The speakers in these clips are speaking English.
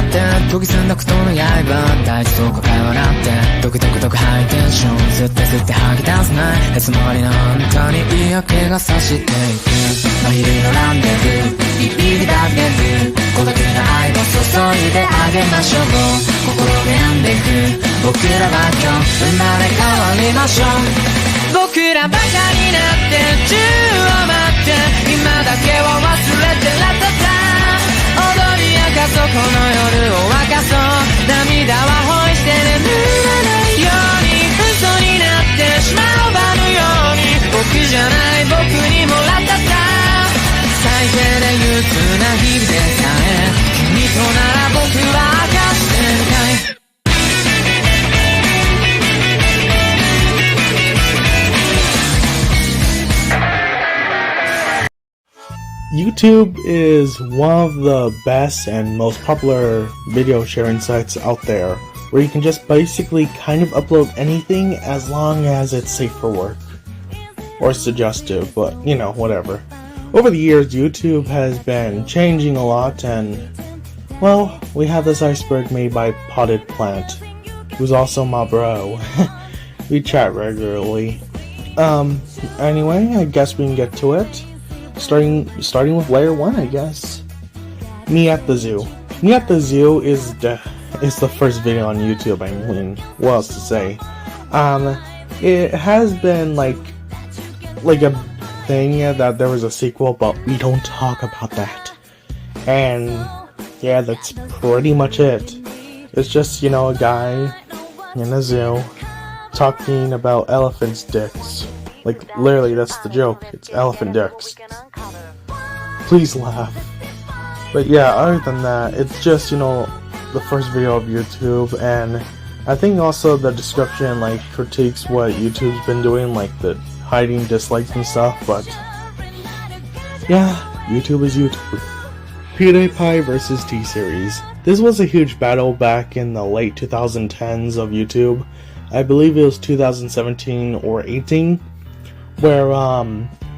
って研ぎ澄んだことの刃大地とか会話なんてドクドクドクハイテンション吸って吸って吐き出すないいつもりのあんたに嫌気がさしていく真昼のランデブービビリだけず孤独な愛を注いであげましょう心で病んでいく僕らは今日生まれ変わりましょう僕らバカになって宙を待って今だけを忘れてラタタ踊り明かそうこの夜を沸かそう涙はホイして眠らないように嘘になってしまう場のように僕じゃない僕にもラタタ最低で憂鬱な日々でさえ君となら僕は明かしてみたいYouTube is one of the best and most popular video sharing sites out there, where you can just basically kind of upload anything as long as it's safe for work. Or suggestive, but you know, whatever. Over the years, YouTube has been changing a lot, and well, we have this Iceberg made by Potted Plant, who's also my bro. We chat regularly. Anyway, I guess we can get to it. Starting with layer 1, I guess. Me at the Zoo. Me at the Zoo is the first video on YouTube. I mean, what else to say? It has been like a thing that there was a sequel, but we don't talk about that. And yeah, that's pretty much it. It's just, you know, a guy in a zoo talking about elephants' dicks. Like, literally, that's the joke. It's elephant dicks. Please laugh. But yeah, other than that, it's just, you know, the first video of YouTube, and I think also the description, like, critiques what YouTube's been doing, like, the hiding dislikes and stuff, but yeah, YouTube is YouTube. PewDiePie versus T-Series. This was a huge battle back in the late 2010s of YouTube. I believe it was 2017 or 18. Where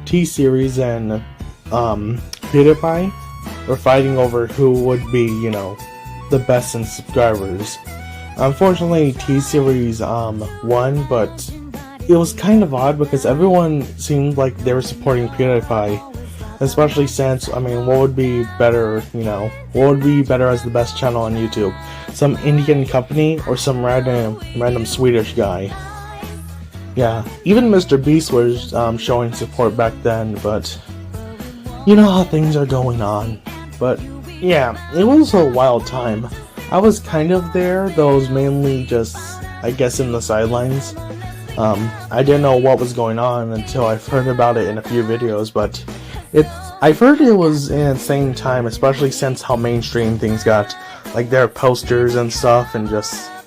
T-Series and PewDiePie were fighting over who would be, you know, the best in subscribers. Unfortunately, T-Series won, but it was kind of odd because everyone seemed like they were supporting PewDiePie, especially since, I mean, what would be better, you know, what would be better as the best channel on YouTube? Some Indian company or some random Swedish guy? Yeah, even Mr. Beast was showing support back then, but you know how things are going on. But yeah, it was a wild time. I was kind of there, though I was mainly just, I guess, in the sidelines. I didn't know what was going on until I've heard about it in a few videos, but I've heard it was an insane time, especially since how mainstream things got. Like, there are posters and stuff, and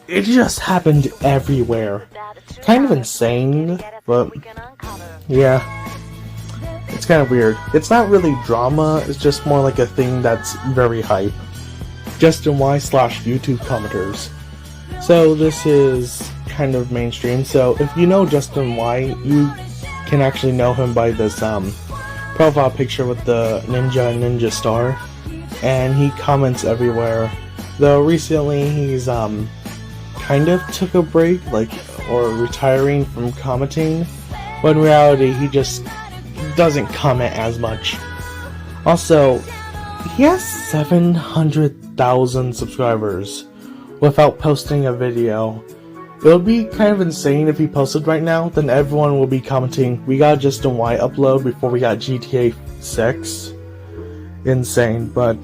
it just happened everywhere. Kind of insane, but yeah, it's kind of weird. It's not really drama, it's just more like a thing that's very hype. Justin Y / YouTube commenters. So this is kind of mainstream, so if you know Justin Y, you can actually know him by this profile picture with the ninja star, and he comments everywhere. Though recently he's kind of took a break, or retiring from commenting, but in reality he just doesn't comment as much. Also, he has 700,000 subscribers without posting a video. It would be kind of insane if he posted right now, then everyone will be commenting, we got Justin Y upload before we got GTA 6. Insane, but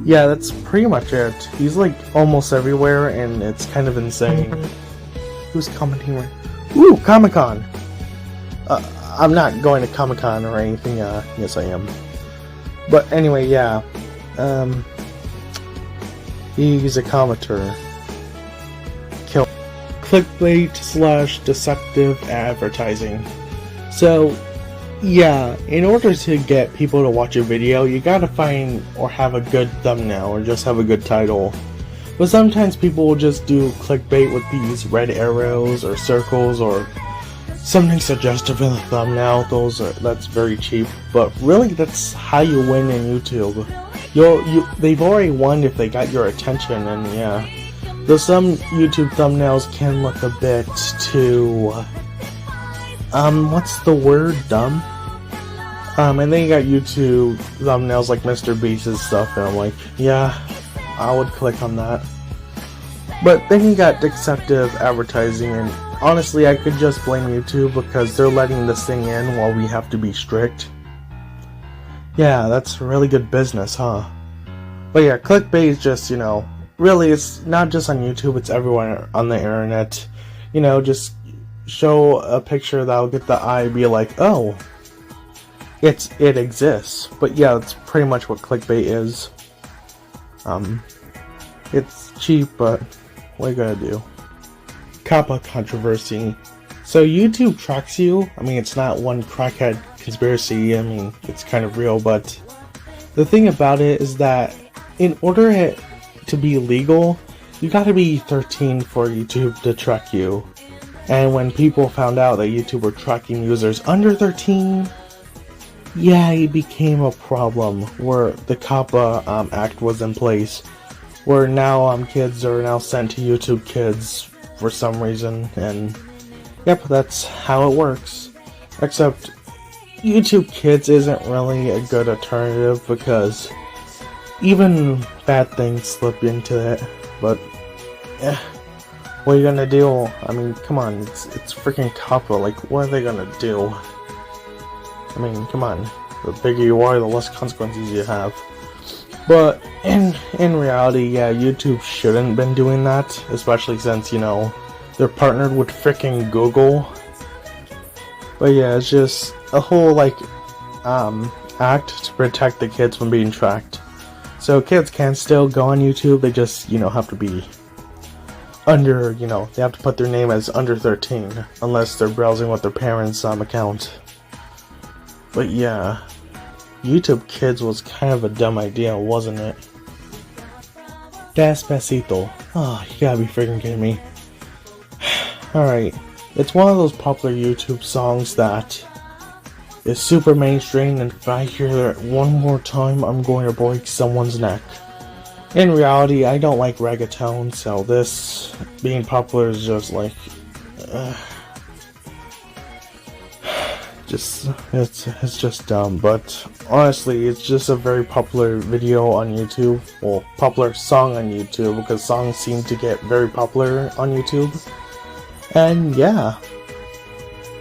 yeah, that's pretty much it. He's like almost everywhere, and it's kind of insane. Who's commenting right? Ooh, Comic-Con! I'm not going to Comic-Con or anything, yes I am. But anyway, yeah. He's a commenter. Kill. Clickbait / deceptive advertising. So, yeah, in order to get people to watch a video, you gotta find or have a good thumbnail or just have a good title. But sometimes people will just do clickbait with these red arrows or circles or something suggestive in the thumbnail. That's very cheap, but really that's how you win in YouTube. they've already won if they got your attention, and yeah. Though some YouTube thumbnails can look a bit too, what's the word, dumb? And then you got YouTube thumbnails like Mr. Beast's stuff, and I'm like, yeah, I would click on that. But then you got deceptive advertising, and honestly, I could just blame YouTube because they're letting this thing in while we have to be strict. Yeah, that's really good business, huh? But yeah, clickbait is just, you know, really, it's not just on YouTube, it's everywhere on the internet. You know, just show a picture that'll get the eye be like, oh, it exists. But yeah, that's pretty much what clickbait is. It's cheap, but what are you gonna do? Kappa controversy. So YouTube tracks you. I mean, it's not one crackhead conspiracy. I mean, it's kind of real, but the thing about it is that in order to be legal, you gotta be 13 for YouTube to track you. And when people found out that YouTube were tracking users under 13, yeah, it became a problem where the COPPA Act was in place, where now kids are now sent to YouTube Kids for some reason, and yep, that's how it works. Except YouTube Kids isn't really a good alternative because even bad things slip into it, but what are you gonna do? I mean, come on, it's freaking COPPA, like, what are they gonna do? I mean, come on, the bigger you are, the less consequences you have. But in reality, yeah, YouTube shouldn't been doing that, especially since, you know, they're partnered with freaking Google. But yeah, it's just a whole, like, act to protect the kids from being tracked. So kids can still go on YouTube, they just, you know, have to be under, you know, they have to put their name as under 13, unless they're browsing with their parents' account. But yeah, YouTube Kids was kind of a dumb idea, wasn't it? Despacito. Oh, you gotta be freaking kidding me. Alright, it's one of those popular YouTube songs that is super mainstream, and if I hear it one more time, I'm going to break someone's neck. In reality, I don't like reggaeton, so this being popular is just like, it's just dumb. But honestly, it's just a very popular video on YouTube, well, popular song on YouTube, because songs seem to get very popular on YouTube. And yeah,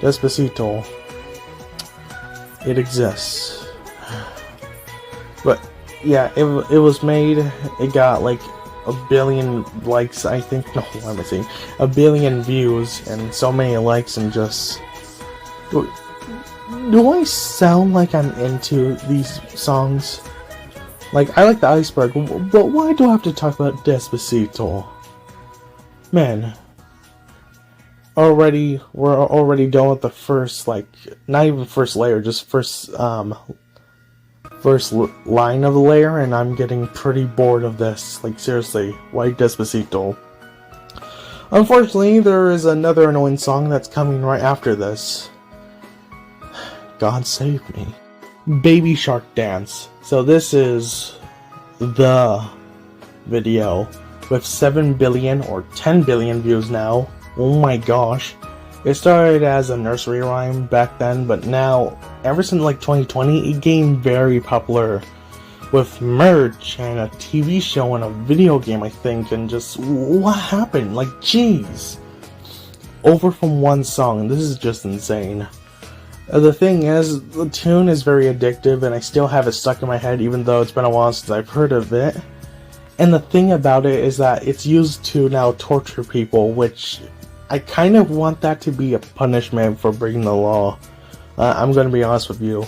Despacito, it exists. But yeah, it was made, it got like 1 billion likes, I think. No, what am I saying? 1 billion views and so many likes, and just, do I sound like I'm into these songs? Like, I like the Iceberg, but why do I have to talk about Despacito? Man, we're already done with the first, like, not even first layer, just first line of the layer, and I'm getting pretty bored of this. Like, seriously, why Despacito? Unfortunately, there is another annoying song that's coming right after this. God save me. Baby Shark Dance. So this is the video with 7 billion or 10 billion views now. Oh my gosh. It started as a nursery rhyme back then, but now, ever since like 2020, it gained very popular with merch and a TV show and a video game, I think, and just, what happened? Like, jeez. Over from one song, this is just insane. The thing is, the tune is very addictive, and I still have it stuck in my head even though it's been a while since I've heard of it. And the thing about it is that it's used to now torture people, which I kind of want that to be a punishment for breaking the law. I'm going to be honest with you.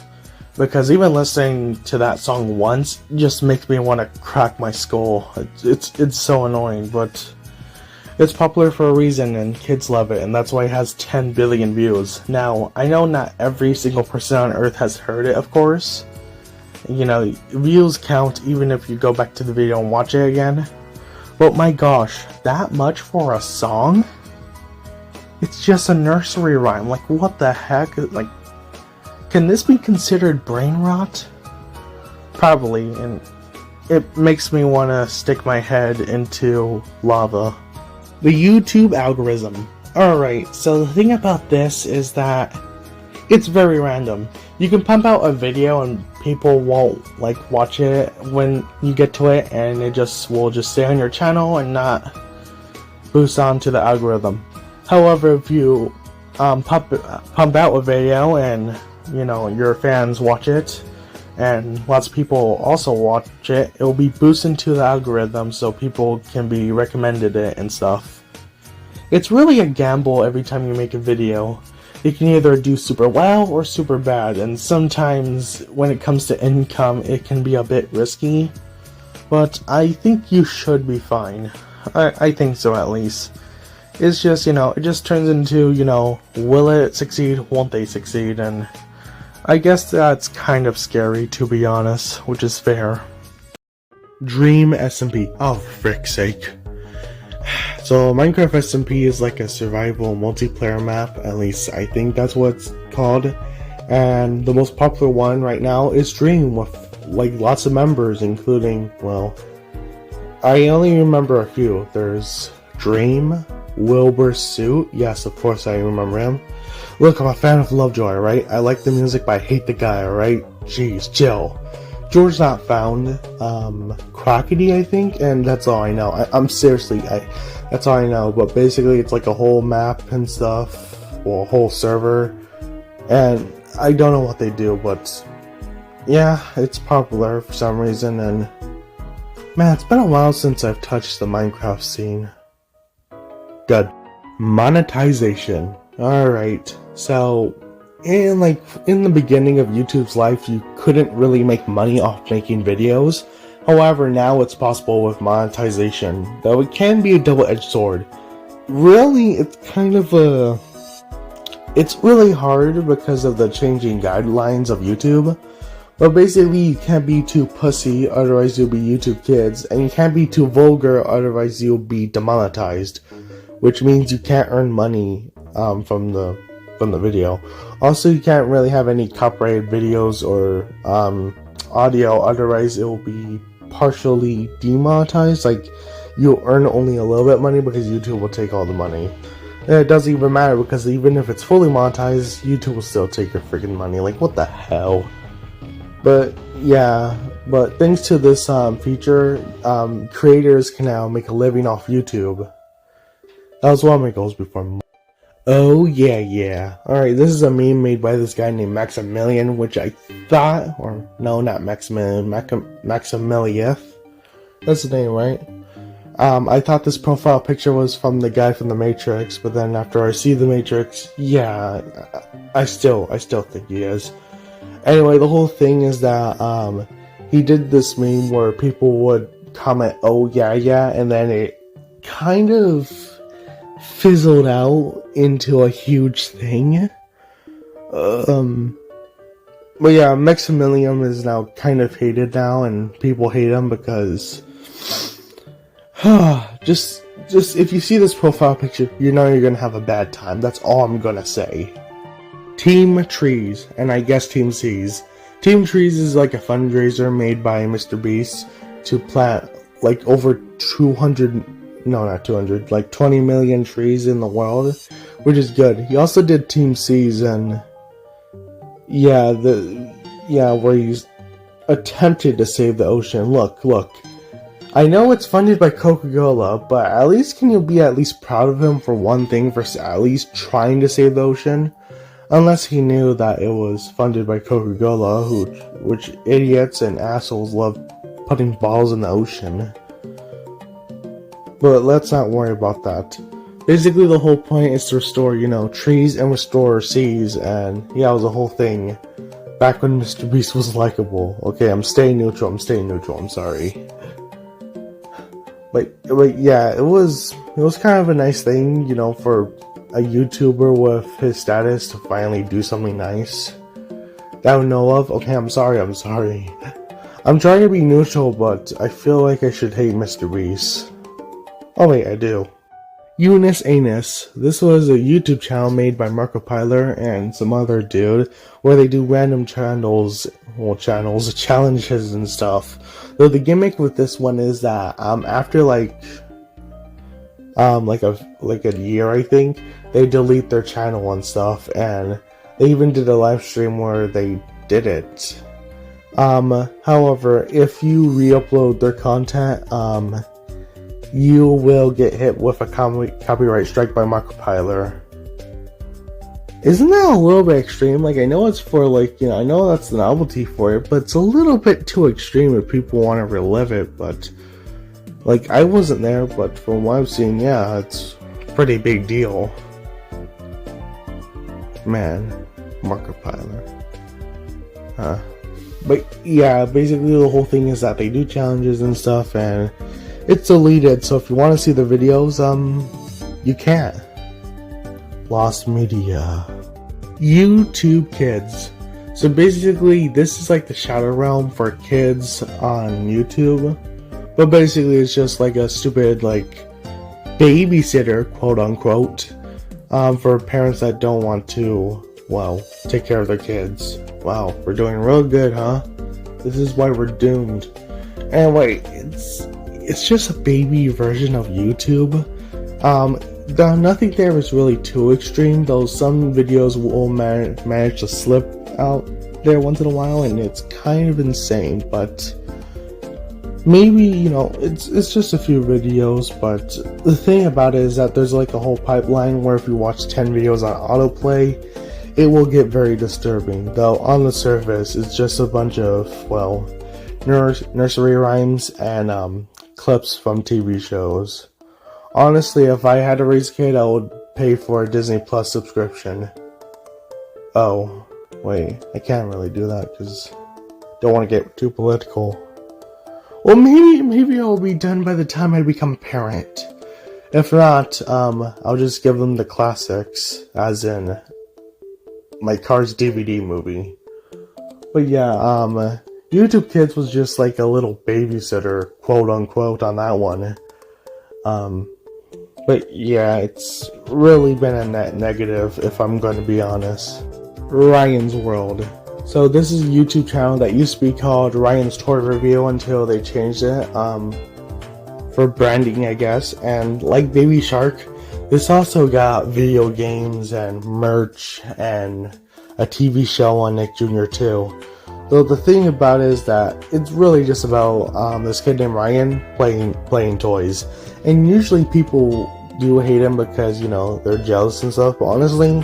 Because even listening to that song once just makes me want to crack my skull. It's so annoying, but it's popular for a reason and kids love it, and that's why it has 10 billion views. Now, I know not every single person on earth has heard it, of course. You know, views count even if you go back to the video and watch it again. But my gosh, that much for a song? It's just a nursery rhyme. Like, what the heck? Like, can this be considered brain rot? Probably, and it makes me want to stick my head into lava. The YouTube algorithm. Alright, so the thing about this is that it's very random. You can pump out a video and people won't like watch it when you get to it, and it will just stay on your channel and not boost onto the algorithm. However, if you pump out a video and your fans watch it and lots of people also watch it, it will be boosted to the algorithm so people can be recommended it and stuff. It's really a gamble every time you make a video. You can either do super well or super bad, and sometimes when it comes to income it can be a bit risky, but I think you should be fine. I think so, at least. It's just, it just turns into, will it succeed, won't they succeed, and I guess that's kind of scary, to be honest, which is fair. Dream SMP. Oh, frick's sake. So, Minecraft SMP is like a survival multiplayer map, at least I think that's what it's called, and the most popular one right now is Dream, with like lots of members, including, well, I only remember a few. There's Dream, Wilbur Suit, yes, of course I remember him. Look, I'm a fan of Lovejoy, alright? I like the music, but I hate the guy, alright? Jeez, chill. George Not Found, Crockety, I think, and that's all I know. I'm seriously, that's all I know, but basically it's like a whole map and stuff, or a whole server, and I don't know what they do, but yeah, it's popular for some reason, and man, it's been a while since I've touched the Minecraft scene. Good. Monetization. Alright, so in the beginning of YouTube's life, you couldn't really make money off making videos. However, now it's possible with monetization, though it can be a double-edged sword. Really, it's really hard because of the changing guidelines of YouTube. But basically, you can't be too pussy, otherwise you'll be YouTube Kids, and you can't be too vulgar, otherwise you'll be demonetized, which means you can't earn money from the video. Also, you can't really have any copyrighted videos or audio, otherwise it will be partially demonetized. Like, you'll earn only a little bit of money because YouTube will take all the money. And it doesn't even matter, because even if it's fully monetized, YouTube will still take your freaking money. Like, what the hell? But yeah, but thanks to this feature, creators can now make a living off YouTube. That was one of my goals before. Oh yeah. Alright, this is a meme made by this guy named Maximilian, which I thought, or no, not Maximilian, Maximilian. That's the name, right? I thought this profile picture was from the guy from The Matrix, but then after I see The Matrix, yeah, I still think he is. Anyway, the whole thing is that he did this meme where people would comment, oh yeah, and then it kind of fizzled out into a huge thing. But yeah, Maximilian is now kind of hated now, and people hate him because just if you see this profile picture, you know you're gonna have a bad time. That's all I'm gonna say. Team Trees, and I guess Team Seas. Team Trees is like a fundraiser made by Mr. Beast to plant like over 20 million trees in the world, which is good. He also did Team Seas, and where he's attempted to save the ocean. Look. I know it's funded by Coca-Cola, but at least can you be at least proud of him for one thing, for at least trying to save the ocean? Unless he knew that it was funded by Coca-Cola, which idiots and assholes love putting balls in the ocean. But let's not worry about that. Basically, the whole point is to restore, trees and restore seas, and yeah, it was a whole thing. Back when Mr. Beast was likable. Okay, I'm staying neutral, I'm sorry. But yeah, it was kind of a nice thing, for a YouTuber with his status to finally do something nice that I know of. Okay, I'm sorry. I'm trying to be neutral, but I feel like I should hate Mr. Beast. Oh wait, I do. Eunice Anus. This was a YouTube channel made by Markiplier and some other dude where they do random challenges and stuff. Though the gimmick with this one is that after like a year, I think, they delete their channel and stuff, and they even did a live stream where they did it. However, if you re-upload their content, you will get hit with a copyright strike by Markiplier. Isn't that a little bit extreme? Like, I know it's for, like, I know that's the novelty for it, but it's a little bit too extreme if people want to relive it. But, like, I wasn't there, but from what I've seen, yeah, it's a pretty big deal. Man, Markiplier. But, yeah, basically the whole thing is that they do challenges and stuff, and it's deleted, so if you want to see the videos, you can't. Lost Media. YouTube Kids. So basically, this is like the Shadow Realm for kids on YouTube. But basically, it's just like a stupid, like, babysitter, quote unquote, for parents that don't want to, well, take care of their kids. Wow, we're doing real good, huh? This is why we're doomed. Anyway, it's just a baby version of YouTube. Nothing there is really too extreme, though some videos will manage to slip out there once in a while, and it's kind of insane. But maybe, it's just a few videos. But the thing about it is that there's like a whole pipeline where if you watch 10 videos on autoplay, it will get very disturbing. Though on the surface, it's just a bunch of, well, nursery rhymes and clips from TV shows. Honestly, if I had to raise a kid, I would pay for a Disney Plus subscription. Oh, wait, I can't really do that because I don't want to get too political. Well, maybe I'll be done by the time I become a parent. If not, I'll just give them the classics, as in my Cars DVD movie. But yeah, YouTube Kids was just like a little babysitter, quote unquote, on that one. But yeah, it's really been a net negative, if I'm going to be honest. Ryan's World. So this is a YouTube channel that used to be called Ryan's Toy Review until they changed it, for branding, I guess. And like Baby Shark, this also got video games and merch and a TV show on Nick Jr. too. Though the thing about it is that it's really just about this kid named Ryan playing toys. And usually people do hate him because, they're jealous and stuff. But honestly,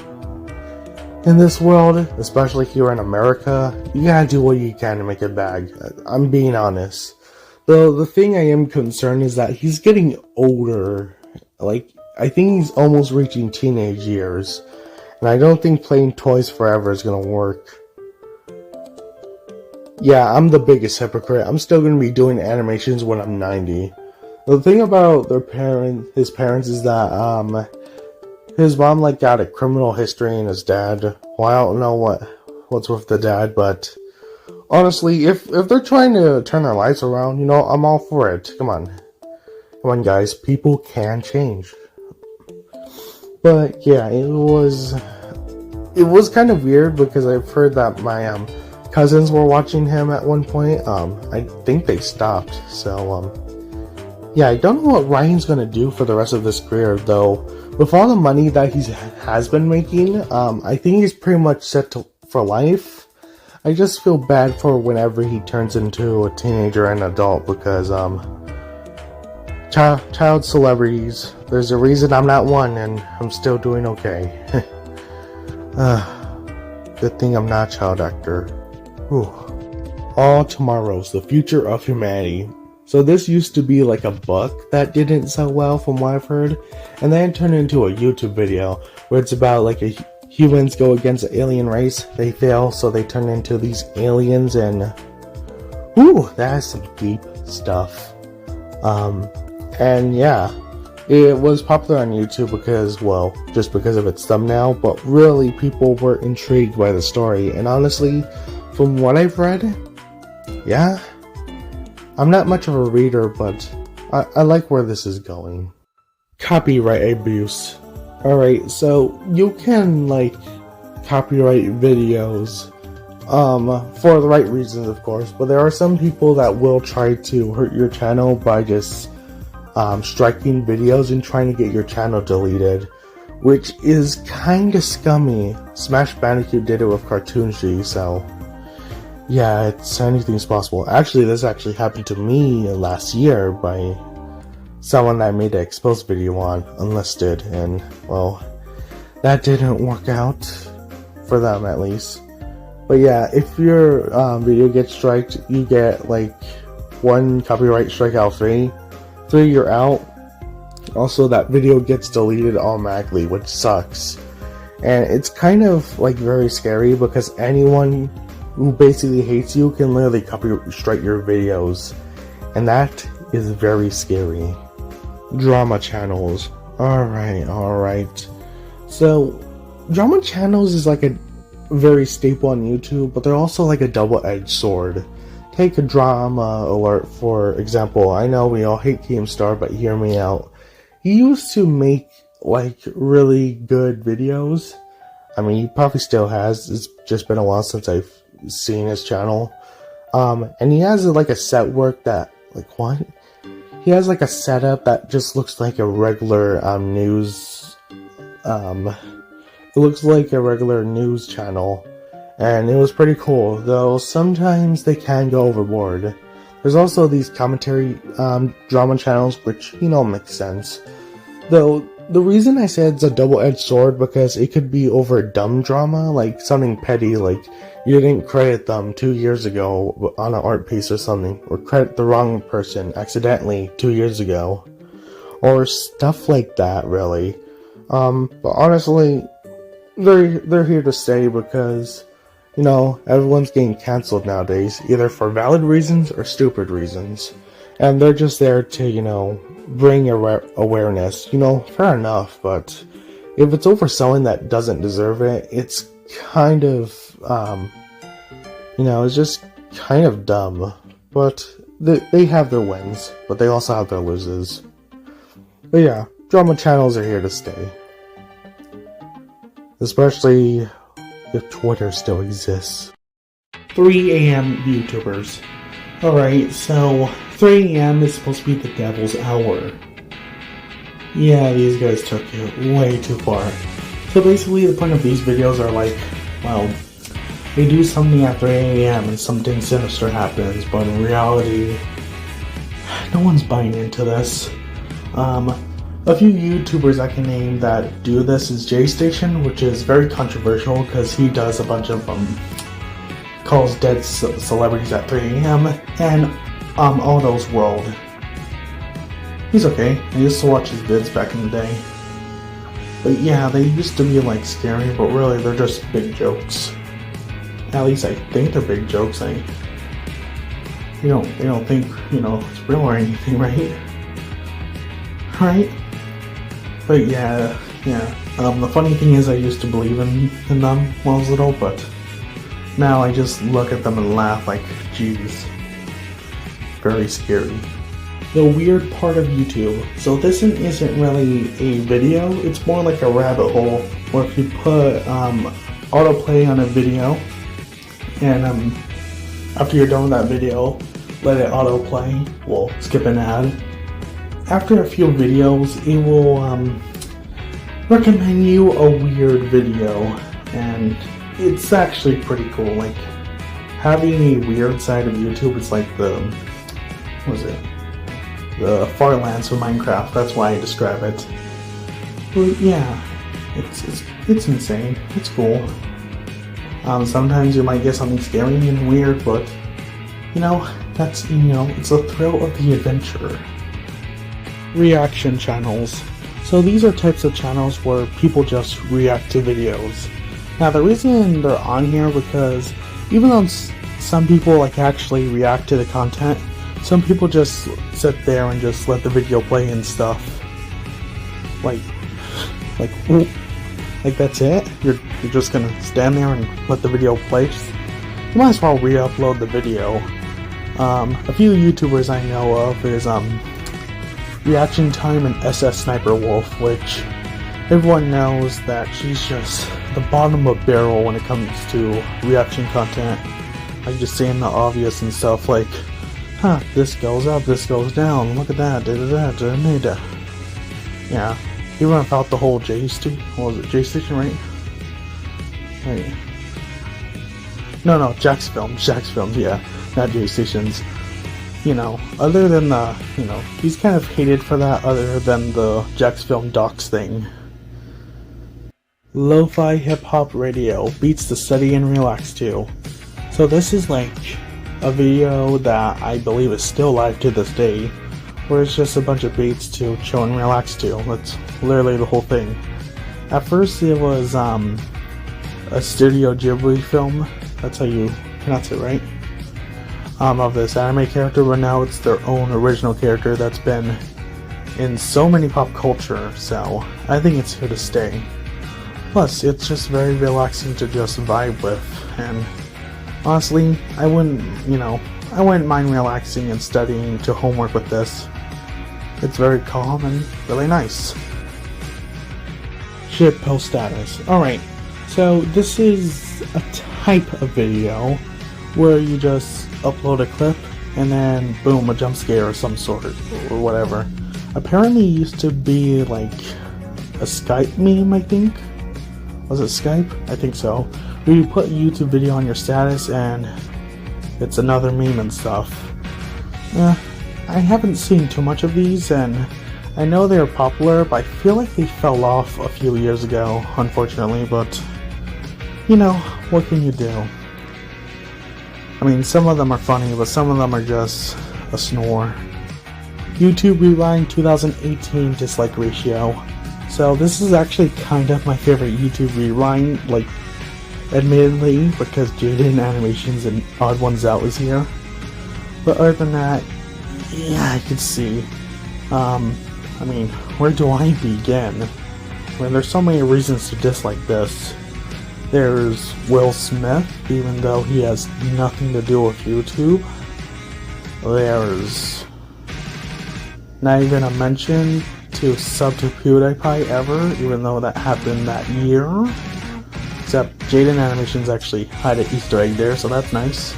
in this world, especially here in America, you gotta do what you can to make a bag. I'm being honest. Though the thing I am concerned is that he's getting older. Like, I think he's almost reaching teenage years. And I don't think playing toys forever is gonna work. Yeah, I'm the biggest hypocrite. I'm still going to be doing animations when I'm 90. The thing about his parents is that, his mom, got a criminal history and his dad, well, I don't know what's with the dad, but honestly, if they're trying to turn their lives around, I'm all for it. Come on guys, people can change. But yeah, it was kind of weird because I've heard that my, cousins were watching him at one point. I think they stopped. So, yeah, I don't know what Ryan's gonna do for the rest of his career, though. With all the money that he has been making, I think he's pretty much set for life. I just feel bad for whenever he turns into a teenager and adult because, child celebrities, there's a reason I'm not one and I'm still doing okay. Good thing I'm not a child actor. Whew. All Tomorrows, the Future of Humanity. So this used to be like a book that didn't sell well from what I've heard, and then it turned into a YouTube video where it's about humans go against the alien race, they fail, so they turn into these aliens, and ooh, that has some deep stuff. And yeah, it was popular on YouTube because, well, just because of its thumbnail, but really people were intrigued by the story, and honestly, from what I've read, yeah, I'm not much of a reader, but I like where this is going. copyright abuse. Alright, so you can like copyright videos for the right reasons, of course, but there are some people that will try to hurt your channel by just striking videos and trying to get your channel deleted, which is kinda scummy. Smash Bandicoot did it with Cartoonshi, so yeah, it's anything's possible. Actually, this actually happened to me last year by someone that I made an exposed video on, Unlisted, and well, that didn't work out, for them at least. But yeah, if your video gets striked, you get like 1 copyright strike out of 3. 3, you're out. Also, that video gets deleted automatically, which sucks. And it's kind of like very scary because anyone who basically hates you can literally copyright strike your videos. And that is very scary. Drama channels. Alright. So, drama channels is like a very staple on YouTube, but they're also like a double-edged sword. Take a drama alert, for example. I know we all hate Keemstar, but hear me out. He used to make like really good videos. I mean, he probably still has. It's just been a while since I've seen his channel. And he has like a set work that, like, what? He has like a setup that just looks like a regular news. It looks like a regular news channel, and it was pretty cool, though sometimes they can go overboard. There's also these commentary drama channels, which, you know, makes sense. Though, the reason I said it's a double-edged sword, because it could be over dumb drama, like something petty, like you didn't credit them 2 years ago on an art piece or something, or credit the wrong person accidentally 2 years ago, or stuff like that, really. But honestly, they're here to stay because, you know, everyone's getting cancelled nowadays, either for valid reasons or stupid reasons. And they're just there to, you know, bring awareness. You know, fair enough, but if it's overselling that doesn't deserve it, it's kind of, you know, it's just kind of dumb. But they have their wins, but they also have their losses. But yeah, drama channels are here to stay. Especially if Twitter still exists. 3 a.m. YouTubers. Alright, so 3 a.m. is supposed to be the devil's hour. Yeah, these guys took it way too far. So basically the point of these videos are like, well, they do something at 3 a.m. and something sinister happens, but in reality, no one's buying into this. A few YouTubers I can name that do this is J-Station, which is very controversial because he does a bunch of calls dead celebrities at 3 a.m. and Aldo's World. He's okay. I used to watch his vids back in the day. But yeah, they used to be like scary, but really they're just big jokes. At least I think they're big jokes. You don't think, you know, it's real or anything, right? Right? But yeah. The funny thing is I used to believe in them when I was little, but now I just look at them and laugh like, geez. Very scary. The weird part of YouTube. So this isn't really a video, it's more like a rabbit hole where if you put autoplay on a video and after you're done with that video, let it autoplay, well, skip an ad. After a few videos, it will recommend you a weird video, and it's actually pretty cool. Like, having a weird side of YouTube is like the Farlands of Minecraft. That's why I describe it. But yeah, it's insane. It's cool. Sometimes you might get something scary and weird, but you know, that's, you know, it's a thrill of the adventure. Reaction channels. So these are types of channels where people just react to videos. Now the reason they're on here because even though some people like actually react to the content, some people just sit there and just let the video play and stuff. Like that's it? You're just gonna stand there and let the video play? You might as well re-upload the video. A few YouTubers I know of is Reaction Time and SS Sniper Wolf, which everyone knows that she's just the bottom of barrel when it comes to reaction content. Like just saying the obvious and stuff like, huh, this goes up, this goes down, look at that, da-da-da. Yeah, even without the whole J Station, what was it, J Station, right? Wait. No, Jack's Films, yeah, not J Stations. You know, other than the, you know, he's kind of hated for that other than the Jack's Film Docs thing. Lo-fi hip-hop radio, beats to study and relax to. So this is like a video that I believe is still live to this day, where it's just a bunch of beats to chill and relax to. That's literally the whole thing. At first it was a Studio Ghibli film, that's how you pronounce it, right? Of this anime character, but now it's their own original character that's been in so many pop culture, so I think it's here to stay. Plus, it's just very relaxing to just vibe with, and honestly, I wouldn't mind relaxing and studying to homework with this. It's very calm and really nice. Shitpost status. Alright, so this is a type of video where you just upload a clip and then boom, a jump scare of some sort or whatever. Apparently it used to be like a Skype meme, I think. Was it Skype? I think so. Where you put a YouTube video on your status and it's another meme and stuff. I haven't seen too much of these, and I know they're popular, but I feel like they fell off a few years ago, unfortunately, but you know, what can you do? I mean, some of them are funny, but some of them are just a snore. YouTube Rewind 2018 dislike ratio. So this is actually kind of my favorite YouTube Rewind, like, admittedly, because Jaden Animations and Odd Ones Out is here. But other than that, yeah, I can see. I mean, where do I begin? I mean, there's so many reasons to dislike this. There's Will Smith, even though he has nothing to do with YouTube. There's not even a mention to sub to PewDiePie ever, even though that happened that year. Except Jaden Animations actually had an Easter egg there, so that's nice.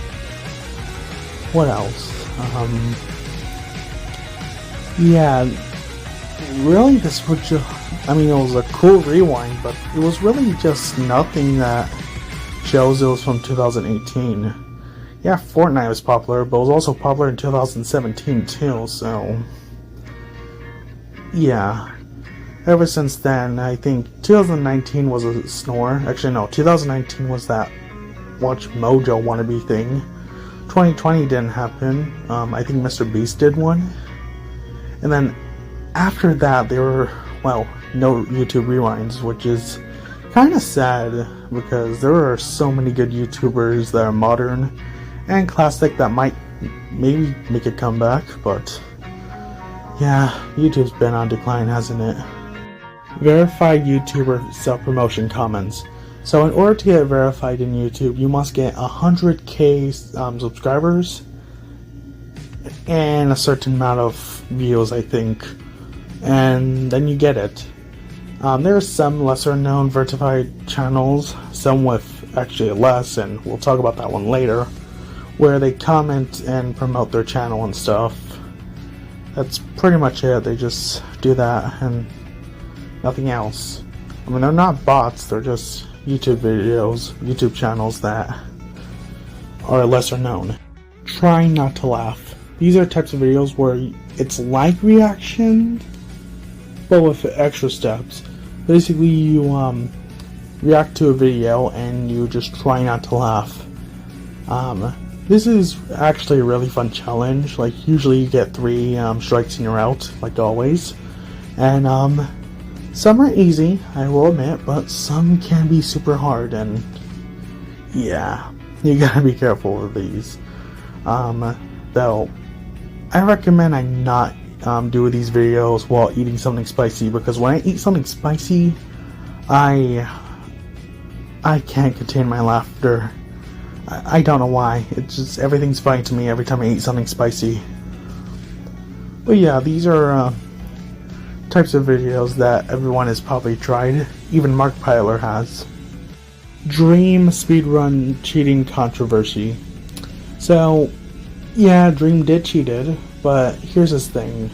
What else? Yeah, really this would just, I mean, it was a cool rewind, but it was really just nothing that shows it was from 2018. Yeah, Fortnite was popular, but it was also popular in 2017 too, so yeah. Ever since then, I think 2019 was a snore. Actually, no, 2019 was that Watch Mojo wannabe thing. 2020 didn't happen. I think Mr. Beast did one. And then after that, there were, well, no YouTube rewinds, which is kind of sad because there are so many good YouTubers that are modern and classic that might maybe make a comeback, but yeah, YouTube's been on decline, hasn't it? Verified YouTuber self-promotion comments. So in order to get verified in YouTube, you must get 100k subscribers and a certain amount of views, I think, and then you get it. There are some lesser known verified channels, some with actually less, and we'll talk about that one later, where they comment and promote their channel and stuff. That's pretty much it. They just do that and nothing else. I mean, they're not bots, they're just YouTube videos, YouTube channels that are lesser known. Try not to laugh. These are types of videos where it's like reaction, but with extra steps. Basically, you react to a video and you just try not to laugh. This is actually a really fun challenge. Like, usually you get 3 strikes and you're out, like always. And some are easy, I will admit, but some can be super hard, and yeah, you gotta be careful with these. Though, I recommend I not do these videos while eating something spicy, because when I eat something spicy, I can't contain my laughter. I don't know why. It's just, everything's funny to me every time I eat something spicy. But yeah, these are types of videos that everyone has probably tried, even Markiplier has. Dream speedrun cheating controversy. So, yeah, Dream did cheated, but here's his thing.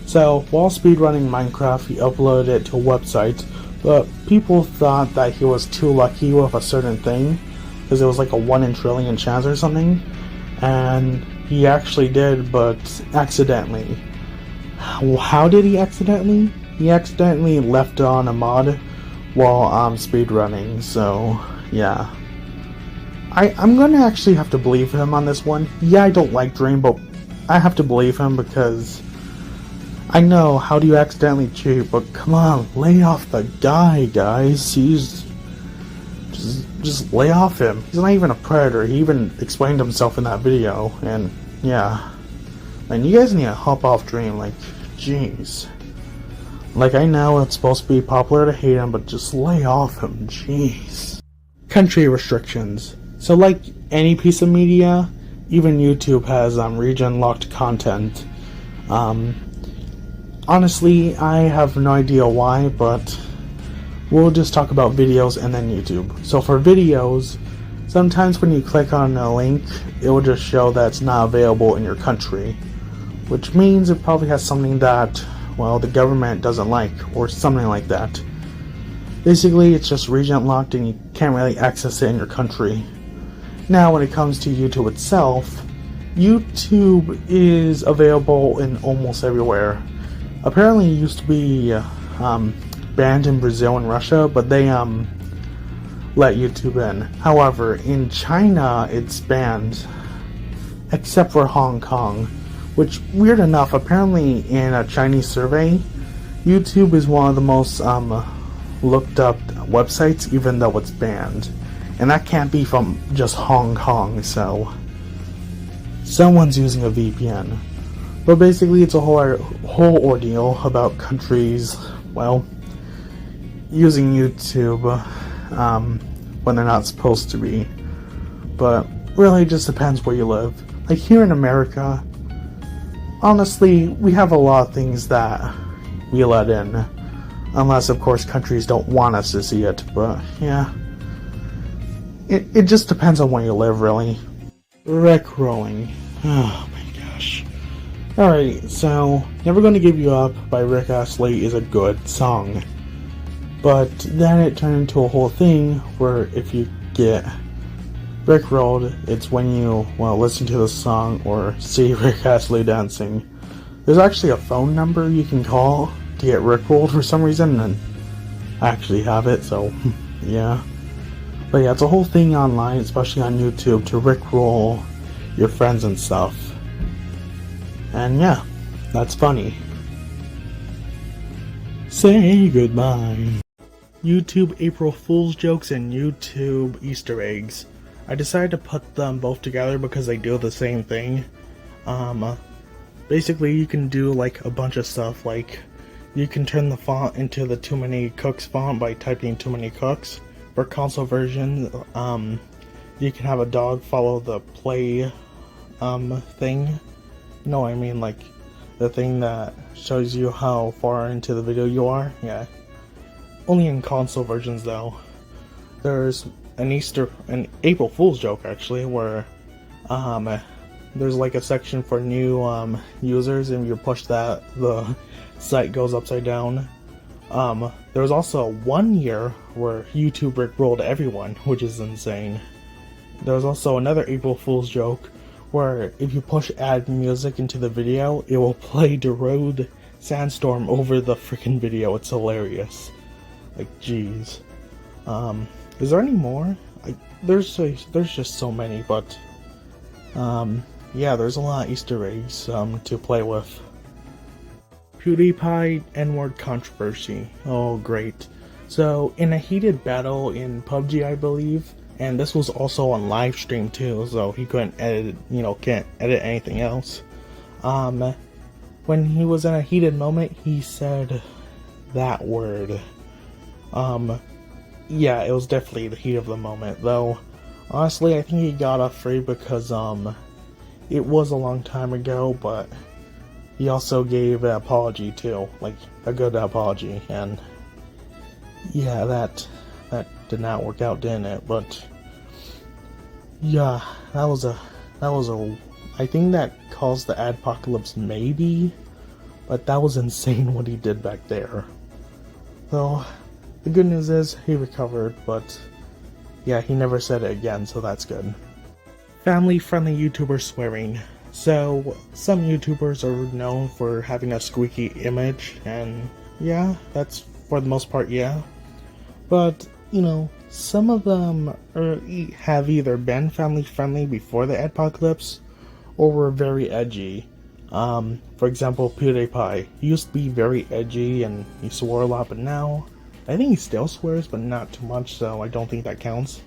So, while speedrunning Minecraft, he uploaded it to a website, but people thought that he was too lucky with a certain thing, because it was like a 1 in trillion chance or something, and he actually did, but accidentally. How did he accidentally? He accidentally left on a mod while speedrunning, so yeah. I'm gonna actually have to believe him on this one. Yeah, I don't like Dream, but I have to believe him because I know, how do you accidentally cheat, but come on, lay off the guy, guys. He's just lay off him. He's not even a predator. He even explained himself in that video, and yeah. Man, you guys need to hop off Dream, like, jeez. Like, I know it's supposed to be popular to hate him, but just lay off him, jeez. Country restrictions. So like any piece of media, even YouTube has region-locked content. Honestly, I have no idea why, but we'll just talk about videos and then YouTube. So for videos, sometimes when you click on a link, it will just show that it's not available in your country, which means it probably has something that, well, the government doesn't like, or something like that. Basically, it's just region locked and you can't really access it in your country. Now, when it comes to YouTube itself, YouTube is available in almost everywhere. Apparently, it used to be banned in Brazil and Russia, but they let YouTube in. However, in China, it's banned, except for Hong Kong, which, weird enough, apparently in a Chinese survey, YouTube is one of the most looked up websites, even though it's banned. And that can't be from just Hong Kong, so someone's using a VPN. But basically, it's a whole ordeal about countries, well, using YouTube when they're not supposed to be. But really, it just depends where you live. Like here in America, honestly, we have a lot of things that we let in. Unless, of course, countries don't want us to see it, but yeah. It just depends on where you live, really. Rickrolling. Oh my gosh. Alright, so Never Gonna Give You Up by Rick Astley is a good song. But then it turned into a whole thing where if you get rickrolled, it's when you, well, listen to the song or see Rick Astley dancing. There's actually a phone number you can call to get rickrolled for some reason, and I actually have it, so yeah. But yeah, it's a whole thing online, especially on YouTube, to rickroll your friends and stuff. And yeah, that's funny. Say goodbye. YouTube April Fool's jokes and YouTube Easter eggs. I decided to put them both together because they do the same thing. Basically, you can do like a bunch of stuff, like you can turn the font into the Too Many Cooks font by typing Too Many Cooks. For console version, you can have a dog follow the play thing. No, I mean like the thing that shows you how far into the video you are. Yeah. Only in console versions though. There's an April Fool's joke actually, where there's like a section for new users, and if you push that, the site goes upside down. There was also 1 year where YouTube rickrolled everyone, which is insane. There was also another April Fool's joke where if you push add music into the video, it will play Darude Sandstorm over the freaking video. It's hilarious. Like, jeez. Is there any more? There's just so many, but yeah, there's a lot of Easter eggs to play with. PewDiePie N-word controversy. Oh, great. So, in a heated battle in PUBG, I believe, and this was also on live stream too, so he couldn't edit, can't edit anything else. When he was in a heated moment, he said that word. Yeah, it was definitely the heat of the moment, though. Honestly, I think he got off free because, it was a long time ago, but he also gave an apology too, like a good apology, and yeah, that did not work out, didn't it? But yeah, that was a I think that caused the adpocalypse, maybe, but that was insane what he did back there. So the good news is he recovered, but yeah, he never said it again, so that's good. Family-friendly YouTuber swearing. So some YouTubers are known for having a squeaky image, and yeah, that's for the most part, yeah. But you know, some of them have either been family-friendly before the adpocalypse, or were very edgy. For example, PewDiePie. He used to be very edgy and he swore a lot, but now I think he still swears, but not too much, so I don't think that counts.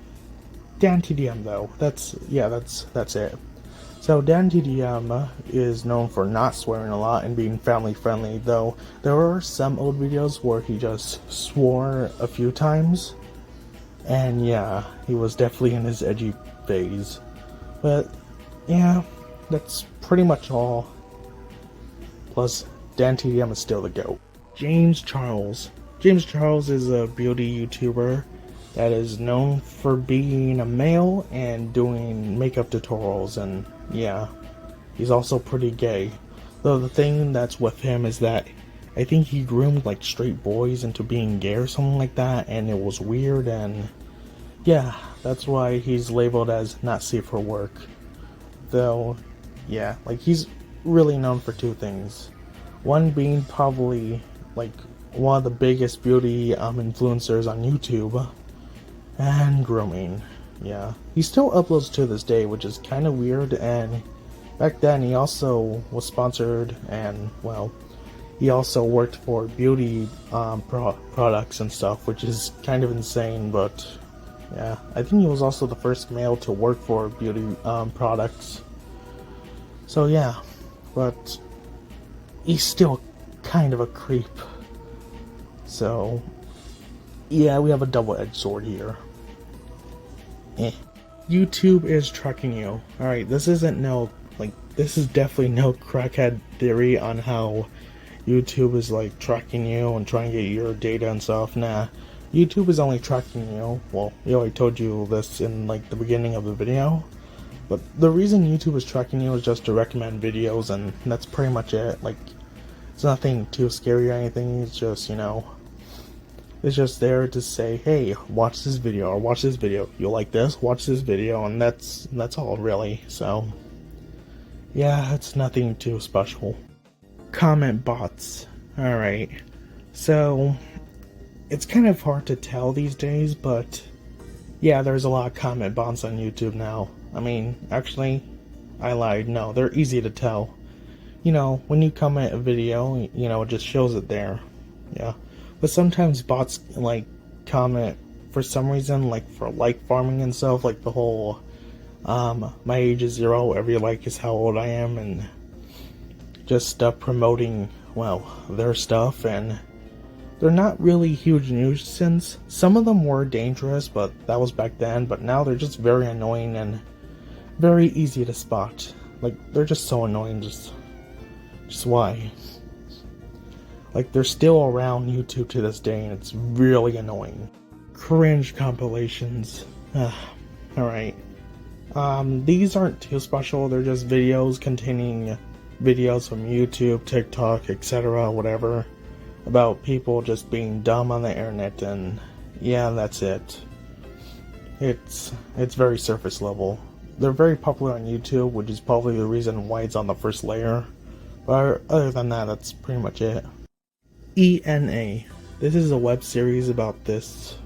Dan TDM though, that's it. So Dan TDM is known for not swearing a lot and being family friendly, though there are some old videos where he just swore a few times, and yeah, he was definitely in his edgy phase. But yeah, that's pretty much all. Plus, Dan TDM is still the GOAT. James Charles. James Charles is a beauty YouTuber that is known for being a male and doing makeup tutorials, and yeah, he's also pretty gay. Though the thing that's with him is that I think he groomed like straight boys into being gay or something like that, and it was weird, and yeah, that's why he's labeled as not safe for work. Though, yeah, like he's really known for two things. One being probably like one of the biggest beauty influencers on YouTube, and grooming. Yeah, he still uploads to this day, which is kind of weird, and back then he also was sponsored, and well, he also worked for beauty products and stuff, which is kind of insane. But yeah, I think he was also the first male to work for beauty products. So yeah, but he's still kind of a creep. So yeah, we have a double-edged sword here. YouTube is tracking you. Alright, this is definitely no crackhead theory on how YouTube is like tracking you and trying to get your data and stuff. Nah, YouTube is only tracking you. Well, he already told you this in like the beginning of the video. But the reason YouTube is tracking you is just to recommend videos, and that's pretty much it. Like, it's nothing too scary or anything. It's just, you know, it's just there to say, hey, watch this video, or watch this video. You'll like this, watch this video, and that's all really. So yeah, it's nothing too special. Comment bots. Alright, so it's kind of hard to tell these days, but yeah, there's a lot of comment bots on YouTube now. I mean, actually, I lied. No, they're easy to tell. You know, when you comment a video, you know, it just shows it there. Yeah. But sometimes bots like comment for some reason, like for like farming and stuff, like the whole my age is 0, every like is how old I am, and just promoting, well, their stuff, and they're not really huge nuisance. Some of them were dangerous, but that was back then, but now they're just very annoying and very easy to spot. Like, they're just so annoying, just why? Like, they're still around YouTube to this day, and it's really annoying. Cringe compilations. Alright. These aren't too special, they're just videos containing videos from YouTube, TikTok, etc., whatever, about people just being dumb on the internet, and yeah, that's it. It's very surface level. They're very popular on YouTube, which is probably the reason why it's on the first layer, but other than that, that's pretty much it. ENA. This is a web series about this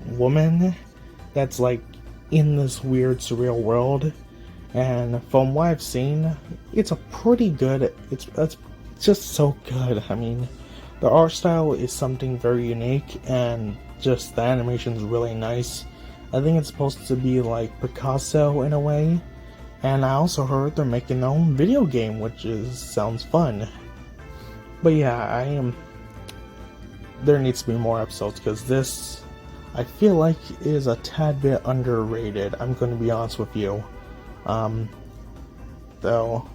woman that's like in this weird surreal world, and from what I've seen, it's a pretty good, it's just so good. I mean, the art style is something very unique, and just the animation is really nice. I think it's supposed to be like Picasso in a way, and I also heard they're making their own video game, which sounds fun. But yeah, there needs to be more episodes, because this, I feel like, is a tad bit underrated. I'm going to be honest with you. Though,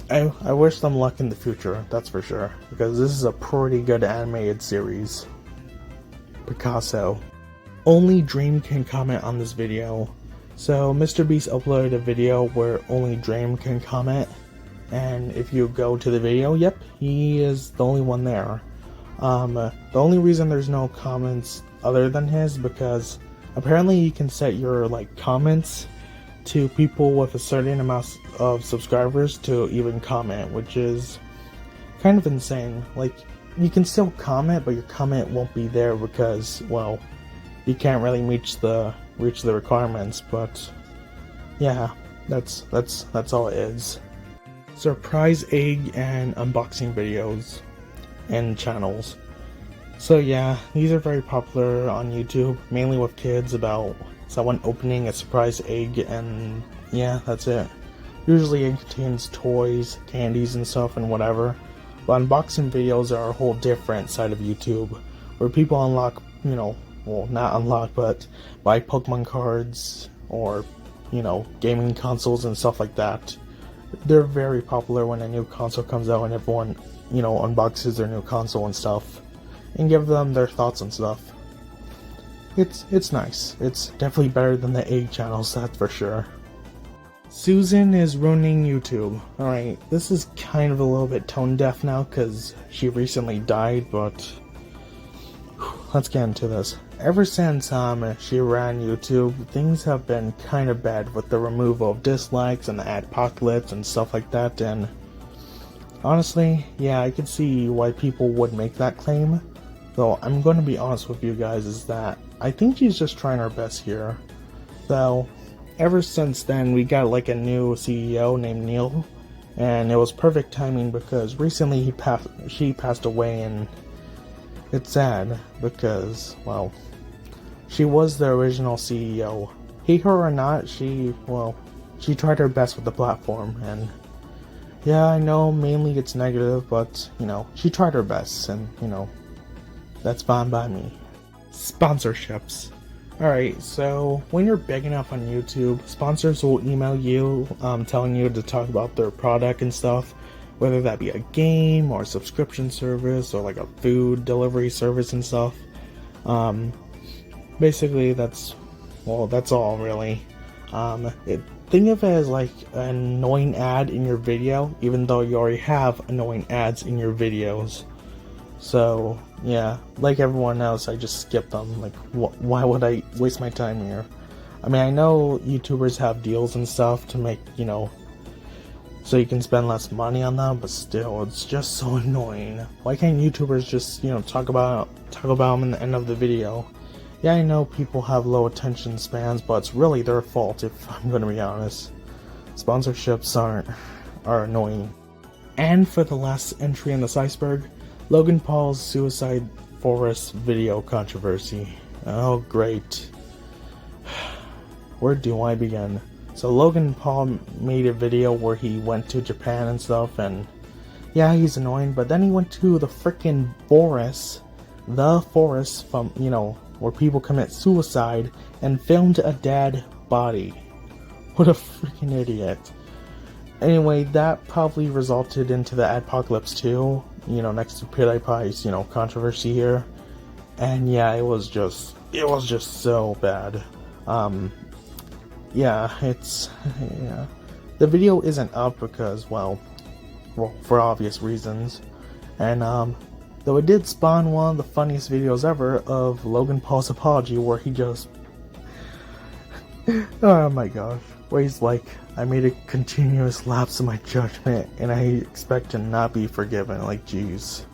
I wish them luck in the future, that's for sure, because this is a pretty good animated series. Picasso. Only Dream can comment on this video. So Mr. Beast uploaded a video where only Dream can comment, and if you go to the video, yep, he is the only one there. The only reason there's no comments other than his, because apparently you can set your comments to people with a certain amount of subscribers to even comment, which is kind of insane. You can still comment, but your comment won't be there because, well, you can't really reach the requirements. But yeah, that's all it is. Surprise egg and unboxing videos and channels. So yeah, these are very popular on YouTube, mainly with kids, about someone opening a surprise egg, and yeah, that's it. Usually it contains toys, candies and stuff and whatever. But unboxing videos are a whole different side of YouTube, where people unlock, well, not unlock, but buy Pokemon cards, or, gaming consoles and stuff like that. They're very popular when a new console comes out and everyone, unboxes their new console and stuff, and give them their thoughts and stuff. It's nice. It's definitely better than the egg channels, that's for sure. Susan is ruining YouTube. Alright, this is kind of a little bit tone deaf now because she recently died, but let's get into this. Ever since she ran YouTube, things have been kind of bad with the removal of dislikes and the adpocalypse and stuff like that, and honestly, yeah, I can see why people would make that claim. Though I'm going to be honest with you guys, is that I think she's just trying her best here. Though, ever since then, we got a new CEO named Neil, and it was perfect timing because recently she passed away, and it's sad because, well, she was the original CEO. Hate her or not, she tried her best with the platform, and yeah, I know mainly it's negative, but, she tried her best, and, that's fine by me. Sponsorships. Alright, so when you're big enough on YouTube, sponsors will email you telling you to talk about their product and stuff, whether that be a game or a subscription service or a food delivery service and stuff. Basically that's all really. Think of it as an annoying ad in your video, even though you already have annoying ads in your videos. So yeah, like everyone else, I just skip them. Why would I waste my time here? I mean, I know YouTubers have deals and stuff to make, so you can spend less money on them, but still, it's just so annoying. Why can't YouTubers just, talk about them in the end of the video? Yeah, I know people have low attention spans, but it's really their fault if I'm gonna be honest. Sponsorships are annoying. And for the last entry in this iceberg, Logan Paul's Suicide Forest video controversy. Oh, great. Where do I begin? So Logan Paul made a video where he went to Japan and stuff, and yeah, he's annoying, but then he went to the freaking forest, from, where people commit suicide, and filmed a dead body. What a freaking idiot. Anyway, that probably resulted into the adpocalypse too, next to PewDiePie's, controversy here. And yeah, it was just so bad. Yeah, the video isn't up because, well, for obvious reasons. And, though it did spawn one of the funniest videos ever of Logan Paul's apology, where he just, oh my gosh, where he's like, I made a continuous lapse in my judgment, and I expect to not be forgiven. Jeez.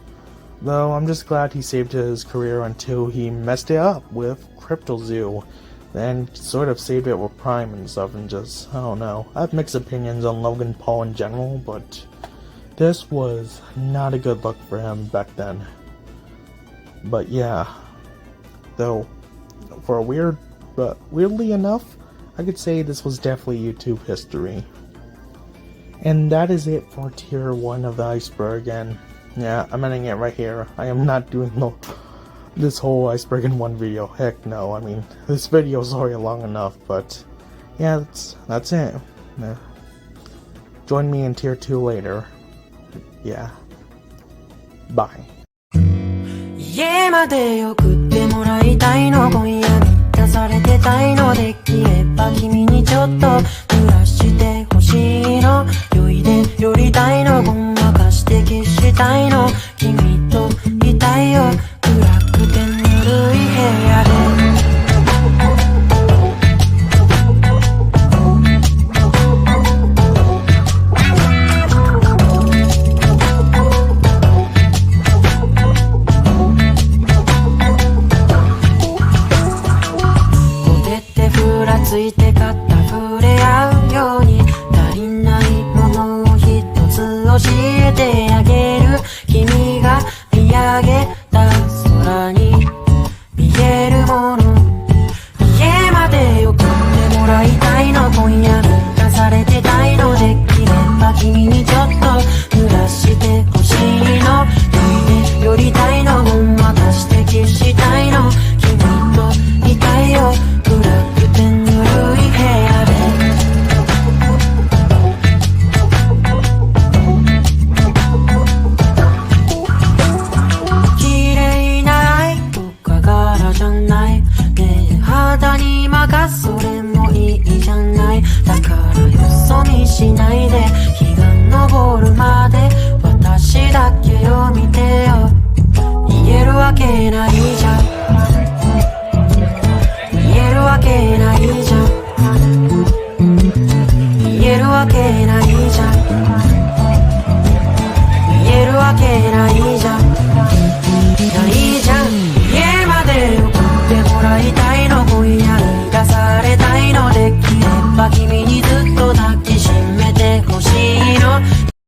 Though, I'm just glad he saved his career until he messed it up with CryptoZoo, then sort of saved it with Prime and stuff, and just, I don't know. I have mixed opinions on Logan Paul in general, but this was not a good look for him back then. But yeah. Though, weirdly enough, I could say this was definitely YouTube history. And that is it for tier 1 of the iceberg, and yeah, I'm ending it right here. I am not doing this whole iceberg in one video. Heck no, I mean, this video is already long enough, but yeah, that's it. Yeah. join me in tier 2 later. Yeah. Bye. 家まで送ってもらいたいの、今夜満たされてたいの、できれば君にちょっと濡らしてほしいの、酔いで寄りたいの、ごまかして消したいの、君といたいよ、暗くてぬるい部屋でついて肩触れ合うように足りないものを一つ教えてあげる、君が見上げた空に見えるもの、家まで送ってもらいたいの、今夜満たされてたいの、できれば君にちょっと濡らしてほしいの、酔いで寄りたいの、ごまかして消したいの、君といたいよ、暗くてぬるい部屋で綺麗な愛とか柄じゃないねえ、肌に任す、それもいいじゃない、だからよそ見しないで、日が昇るまで私だけを見てよ、言えるわけないじゃん、言えるわけないじゃん、言えるわけないじゃん。